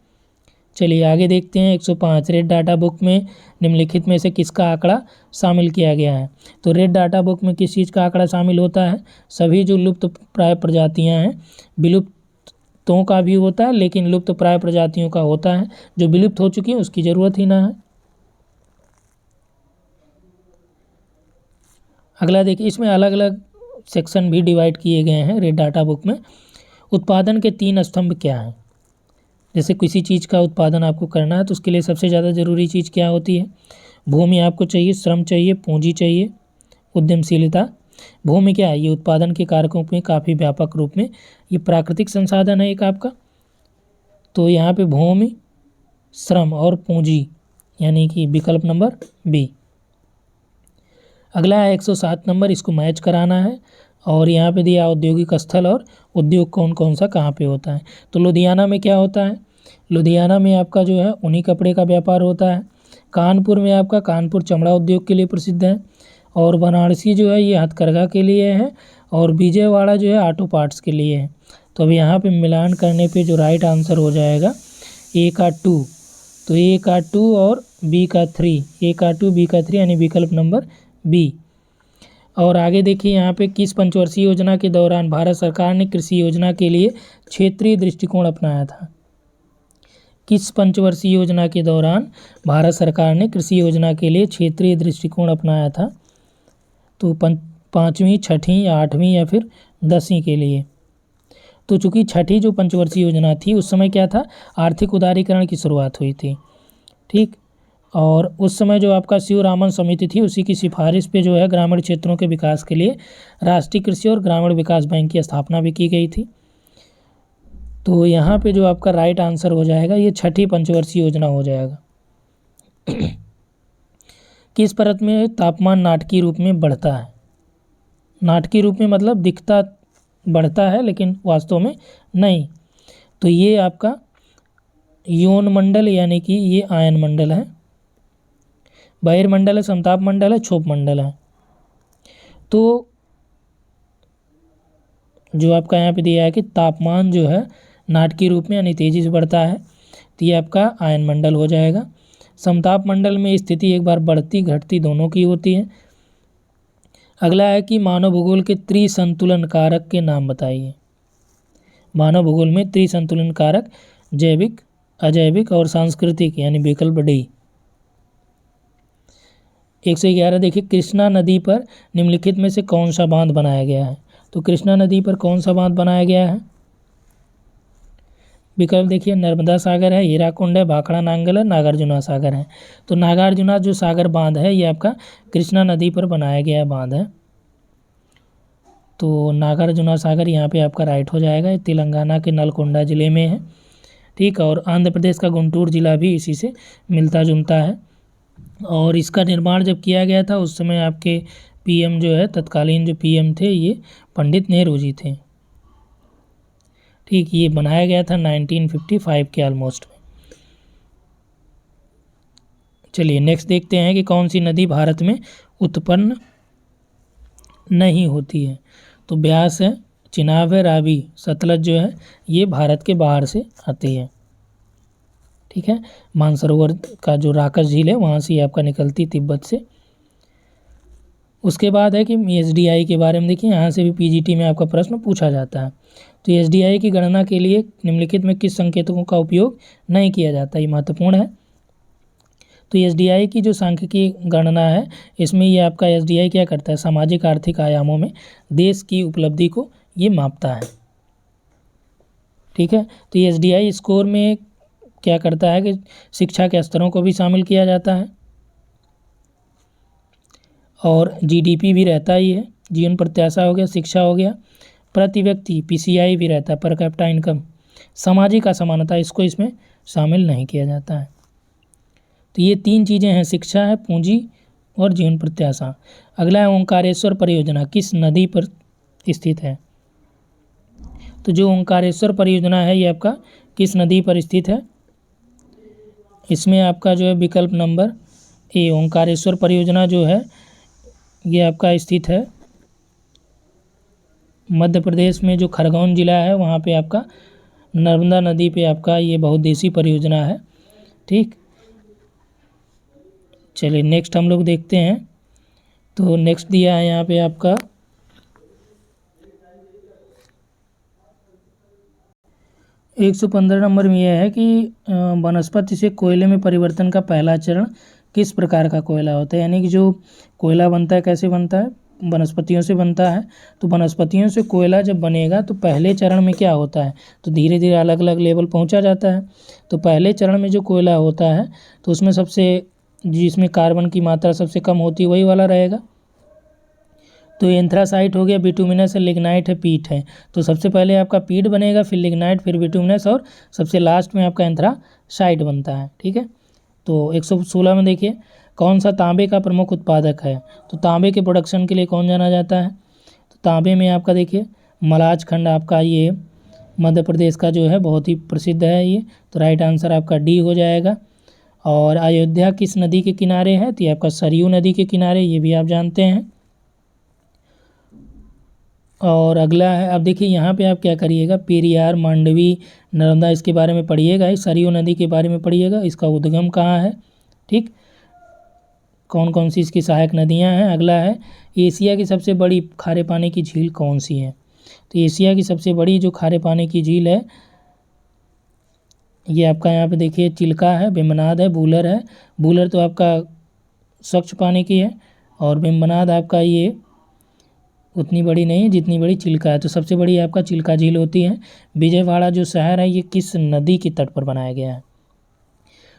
चलिए आगे देखते हैं 105 रेड डाटा बुक में निम्नलिखित में से किसका आंकड़ा शामिल किया गया है। तो रेड डाटा बुक में किस चीज़ का आंकड़ा शामिल होता है, सभी जो लुप्त प्राय प्रजातियां हैं, विलुप्तों का भी होता है लेकिन लुप्त प्राय प्रजातियों का होता है, जो विलुप्त हो चुकी है उसकी ज़रूरत ही ना है। अगला देखिए, इसमें अलग अलग सेक्शन भी डिवाइड किए गए हैं रेड डाटा बुक में। उत्पादन के 3 स्तंभ क्या हैं। जैसे किसी चीज़ का उत्पादन आपको करना है तो उसके लिए सबसे ज़्यादा ज़रूरी चीज़ क्या होती है, भूमि आपको चाहिए, श्रम चाहिए, पूंजी चाहिए, उद्यमशीलता। भूमि क्या है, ये उत्पादन के कारकों में काफ़ी व्यापक रूप में ये प्राकृतिक संसाधन है एक आपका। तो यहाँ पे भूमि, श्रम और पूंजी, यानी कि विकल्प नंबर बी। अगला है 107 नंबर, इसको मैच कराना है। और यहाँ पे दिया औद्योगिक स्थल और उद्योग कौन कौन सा कहाँ पे होता है। तो लुधियाना में क्या होता है, लुधियाना में आपका जो है ऊनी कपड़े का व्यापार होता है। कानपुर में आपका कानपुर चमड़ा उद्योग के लिए प्रसिद्ध है। और वाराणसी जो है ये हथकरघा के लिए है। और विजयवाड़ा जो है ऑटो पार्ट्स के लिए है। तो अब यहाँ पे मिलान करने पे जो राइट आंसर हो जाएगा ए का 2, तो ए का 2 और बी का 3, ए का 2 बी का 3 यानी विकल्प नंबर बी। और आगे देखिए यहाँ पे किस पंचवर्षीय योजना के दौरान भारत सरकार ने कृषि योजना के लिए क्षेत्रीय दृष्टिकोण अपनाया था। किस पंचवर्षीय योजना के दौरान भारत सरकार ने कृषि योजना के लिए क्षेत्रीय दृष्टिकोण अपनाया था। तो 5वीं, 6वीं या 8वीं या फिर 10वीं के लिए। तो चूँकि 6ठी जो पंचवर्षीय योजना थी उस समय क्या था, आर्थिक उदारीकरण की शुरुआत हुई थी, ठीक। और उस समय जो आपका शिवरामन समिति थी उसी की सिफारिश पे जो है ग्रामीण क्षेत्रों के विकास के लिए राष्ट्रीय कृषि और ग्रामीण विकास बैंक की स्थापना भी की गई थी। तो यहाँ पे जो आपका राइट आंसर हो जाएगा ये 6ठी पंचवर्षीय योजना हो जाएगा। किस परत में तापमान नाटकीय रूप में बढ़ता है। नाटकीय रूप में मतलब दिखता बढ़ता है लेकिन वास्तव में नहीं। तो ये आपका यौन मंडल यानी कि ये आयन मंडल है, बहिर्मंडल है, समताप मंडल है, क्षोभ मंडल है। तो जो आपका यहाँ पे दिया है कि तापमान जो है नाटकीय रूप में यानी तेजी से बढ़ता है, तो ये आपका आयन मंडल हो जाएगा। समताप मंडल में स्थिति एक बार बढ़ती घटती दोनों की होती है। अगला है कि मानव भूगोल के त्रिसंतुलन कारक के नाम बताइए। मानव भूगोल में त्रिसंतुलन कारक जैविक, अजैविक और सांस्कृतिक यानी विकल्प डी। 111 देखिए, कृष्णा नदी पर निम्नलिखित में से कौन सा बांध बनाया गया है। तो कृष्णा नदी पर कौन सा बांध बनाया गया है। विकल्प देखिए, नर्मदा सागर है, हीराकुंड है, भाखड़ा नांगल है, नागार्जुना सागर है। तो नागार्जुना जो सागर बांध है ये आपका कृष्णा नदी पर बनाया गया बांध है। तो नागार्जुना सागर यहाँ पे आपका राइट हो जाएगा। ये तेलंगाना के नलकोंडा ज़िले में है, ठीक। और आंध्र प्रदेश का गुंटूर जिला भी इसी से मिलता जुलता है। और इसका निर्माण जब किया गया था उस समय आपके पीएम जो है, तत्कालीन जो पीएम थे ये पंडित नेहरू जी थे, ठीक। ये बनाया गया था 1955 के ऑलमोस्ट में। चलिए नेक्स्ट देखते हैं कि कौन सी नदी भारत में उत्पन्न नहीं होती है। तो ब्यास है, चिनाब है, रावी, सतलज जो है ये भारत के बाहर से आती है, ठीक है। मानसरोवर का जो राकस झील है वहाँ से आपका निकलती तिब्बत से। उसके बाद है कि एसडीआई के बारे में देखिए, यहाँ से भी पीजीटी में आपका प्रश्न पूछा जाता है। तो एसडीआई की गणना के लिए निम्नलिखित में किस संकेतकों का उपयोग नहीं किया जाता, ये महत्वपूर्ण है। तो एसडीआई की जो सांख्यिकी गणना है इसमें ये आपका एसडीआई क्या करता है, सामाजिक आर्थिक आयामों में देश की उपलब्धि को ये मापता है, ठीक है। तो एसडीआई स्कोर में क्या करता है कि शिक्षा के स्तरों को भी शामिल किया जाता है और जीडीपी भी रहता ही है, जीवन प्रत्याशा हो गया, शिक्षा हो गया, प्रति व्यक्ति पीसीआई भी रहता है, पर कैपिटा इनकम, सामाजिक असमानता, इसको इसमें शामिल नहीं किया जाता है। तो ये 3 चीज़ें हैं, शिक्षा है, पूंजी और जीवन प्रत्याशा। अगला है ओंकारेश्वर परियोजना किस नदी पर स्थित है। तो जो ओंकारेश्वर परियोजना है ये आपका किस नदी पर स्थित है। इसमें आपका जो है विकल्प नंबर ए, ओंकारेश्वर परियोजना जो है ये आपका स्थित है मध्य प्रदेश में, जो खरगोन जिला है वहाँ पे आपका नर्मदा नदी पे आपका ये बहुउद्देशीय परियोजना है ठीक, चलिए नेक्स्ट हम लोग देखते हैं। तो नेक्स्ट दिया है यहाँ पे आपका 115 नंबर में यह है कि वनस्पति से कोयले में परिवर्तन का पहला चरण किस प्रकार का कोयला होता है। यानी कि जो कोयला बनता है कैसे बनता है, वनस्पतियों से बनता है। तो वनस्पतियों से कोयला जब बनेगा तो पहले चरण में क्या होता है, तो धीरे धीरे अलग अलग लेवल पहुंचा जाता है। तो पहले चरण में जो कोयला होता है तो उसमें सबसे जिसमें कार्बन की मात्रा सबसे कम होती है वही वाला रहेगा। तो एंथ्रासाइट हो गया, बिटुमिनस है, लिग्नाइट है, पीट है। तो सबसे पहले आपका पीट बनेगा, फिर लिग्नाइट, फिर बिटुमिनस और सबसे लास्ट में आपका एंथ्रासाइट बनता है। ठीक है, तो 116 में देखिए कौन सा तांबे का प्रमुख उत्पादक है। तो तांबे के प्रोडक्शन के लिए कौन जाना जाता है, तो तांबे में आपका देखिए मलाज खंड आपका ये मध्य प्रदेश का जो है बहुत ही प्रसिद्ध है ये। तो राइट आंसर आपका डी हो जाएगा। और अयोध्या किस नदी के किनारे है, तो ये आपका सरयू नदी के किनारे, ये भी आप जानते हैं। और अगला है, अब देखिए यहाँ पे आप क्या करिएगा, पेरियार, मांडवी, नर्मदा इसके बारे में पढ़िएगा, इस सरयू नदी के बारे में पढ़िएगा, इसका उद्गम कहाँ है। ठीक, कौन कौन सी इसकी सहायक नदियाँ हैं। अगला है एशिया की सबसे बड़ी खारे पानी की झील कौन सी है। तो एशिया की सबसे बड़ी जो खारे पानी की झील है ये आपका यहाँ पे देखिए चिल्का है, वेम्बनाड है, वूलर है। वूलर तो आपका स्वच्छ पानी की है और वेम्बनाड आपका ये उतनी बड़ी नहीं है जितनी बड़ी चिल्का है। तो सबसे बड़ी आपका चिल्का झील होती है। विजयवाड़ा जो शहर है ये किस नदी के तट पर बनाया गया है,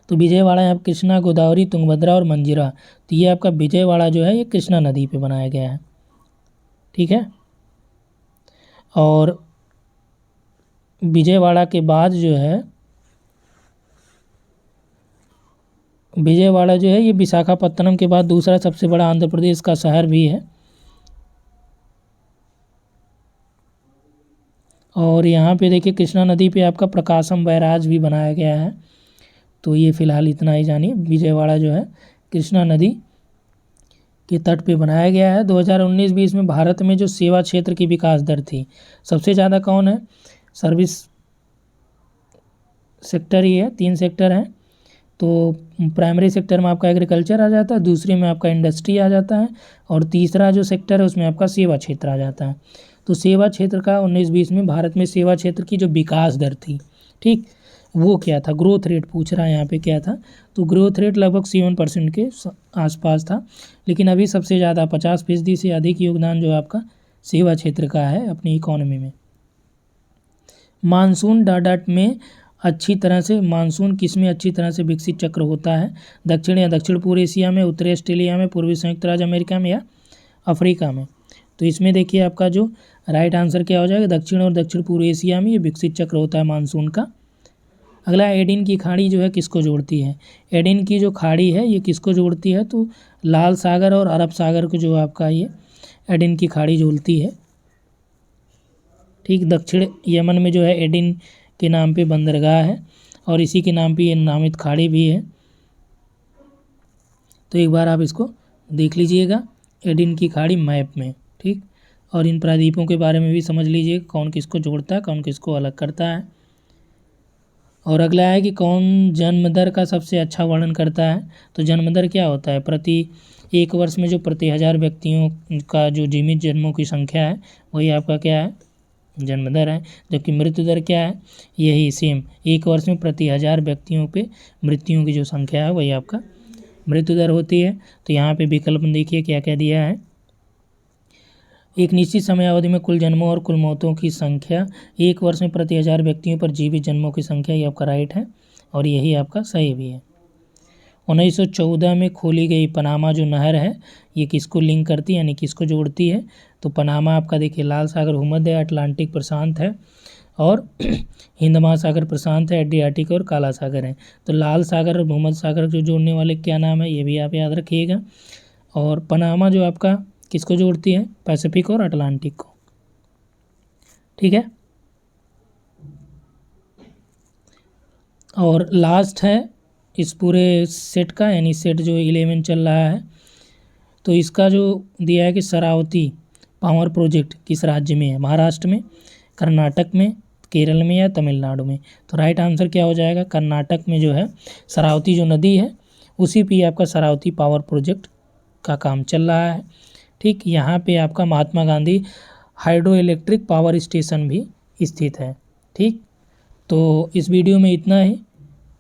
तो विजयवाड़ा यहाँ कृष्णा, गोदावरी, तुंगभद्रा और मंजीरा। तो ये आपका विजयवाड़ा जो है ये कृष्णा नदी पे बनाया गया है। ठीक है, और विजयवाड़ा के बाद जो है विजयवाड़ा जो है ये विशाखापत्तनम के बाद दूसरा सबसे बड़ा आंध्र प्रदेश का शहर भी है। और यहाँ पे देखिए कृष्णा नदी पे आपका प्रकाशम बैराज भी बनाया गया है। तो ये फिलहाल इतना ही जानिए, विजयवाड़ा जो है कृष्णा नदी के तट पे बनाया गया है। 2019-20 में भारत में जो सेवा क्षेत्र की विकास दर थी सबसे ज़्यादा कौन है, सर्विस सेक्टर ही है, 3 सेक्टर हैं। तो प्राइमरी सेक्टर में आपका एग्रीकल्चर आ जाता है, दूसरे में आपका इंडस्ट्री आ जाता है और तीसरा जो सेक्टर है उसमें आपका सेवा क्षेत्र आ जाता है। तो सेवा क्षेत्र का 19-20 में भारत में सेवा क्षेत्र की जो विकास दर थी, ठीक, वो क्या था, ग्रोथ रेट पूछ रहा है यहाँ पे क्या था। तो ग्रोथ रेट लगभग 7% के आसपास था। लेकिन अभी सबसे ज़्यादा 50% से अधिक योगदान जो आपका सेवा क्षेत्र का है अपनी इकोनॉमी में। मानसून डाटा में अच्छी तरह से, मानसून किस में अच्छी तरह से विकसित चक्र होता है, दक्षिण या दक्षिण पूर्व एशिया में, उत्तरी ऑस्ट्रेलिया में, पूर्वी संयुक्त राज्य अमेरिका में या अफ्रीका में। तो इसमें देखिए आपका जो राइट आंसर क्या हो जाएगा, दक्षिण और दक्षिण पूर्व एशिया में ये विकसित चक्र होता है मानसून का। अगला एडिन की खाड़ी जो है किसको जोड़ती है। एडिन की जो खाड़ी है ये किसको जोड़ती है, तो लाल सागर और अरब सागर को जो आपका ये एडिन की खाड़ी जोड़ती है। ठीक, दक्षिण यमन में जो है एडिन के नाम पे बंदरगाह है और इसी के नाम पे ये नामित खाड़ी भी है। तो एक बार आप इसको देख लीजिएगा एडिन की खाड़ी मैप में। ठीक, और इन प्रायद्वीपों के बारे में भी समझ लीजिए कौन किसको जोड़ता है, कौन किसको अलग करता है। और अगला है कि कौन जन्म दर का सबसे अच्छा वर्णन करता है। तो जन्म दर क्या होता है, प्रति एक वर्ष में जो प्रति 1000 व्यक्तियों का जो जीवित जन्मों की संख्या है वही आपका क्या है, जन्म दर है। जबकि मृत्यु दर क्या है, यही सेम, एक वर्ष में प्रति 1000 व्यक्तियों पे मृत्युओं की जो संख्या है वही आपका मृत्यु दर होती है। तो यहाँ पे विकल्प देखिए क्या क्या दिया है, एक निश्चित समय अवधि में कुल जन्मों और कुल मौतों की संख्या, एक वर्ष में प्रति 1000 व्यक्तियों पर जीवित जन्मों की संख्या, ये आपका राइट है और यही आपका सही भी है। 1914 में खोली गई पनामा जो नहर है ये किसको लिंक करती है, यानी किसको जोड़ती है। तो पनामा आपका देखिए लाल सागर भूमध्य है, अटलांटिक प्रशांत है और हिंद महासागर प्रशांत है, एड्रियाटिक और काला सागर है। तो लाल सागर और भूमध्य सागर जो जोड़ने वाले क्या नाम है ये भी आप याद रखिएगा। और पनामा जो आपका किसको जोड़ती है, पैसिफिक और अटलांटिक को। ठीक है, और लास्ट है इस पूरे सेट का, यानी सेट जो 11 चल रहा है, तो इसका जो दिया है कि शरावती पावर प्रोजेक्ट किस राज्य में है, महाराष्ट्र में, कर्नाटक में, केरल में या तमिलनाडु में। तो राइट आंसर क्या हो जाएगा, कर्नाटक में जो है शरावती जो नदी है उसी पे आपका शरावती पावर प्रोजेक्ट का काम चल रहा है। ठीक, यहाँ पे आपका Mahatma Gandhi hydro electric power station भी स्थित है। ठीक, तो इस वीडियो में इतना ही।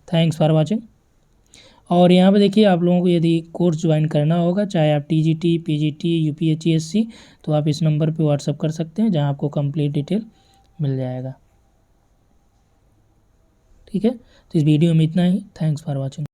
Thanks for watching. और यहाँ पे देखिए, आप लोगों को यदि कोर्स ज्वाइन करना होगा, चाहे आप टीजीटी, पीजीटी, यूपीएचसीएससी, तो आप इस नंबर पे व्हाट्सअप कर सकते हैं, जहाँ आपको कंप्लीट डिटेल मिल जाएगा। ठीक है, तो इस वीडियो में इतना ही। Thanks for watching.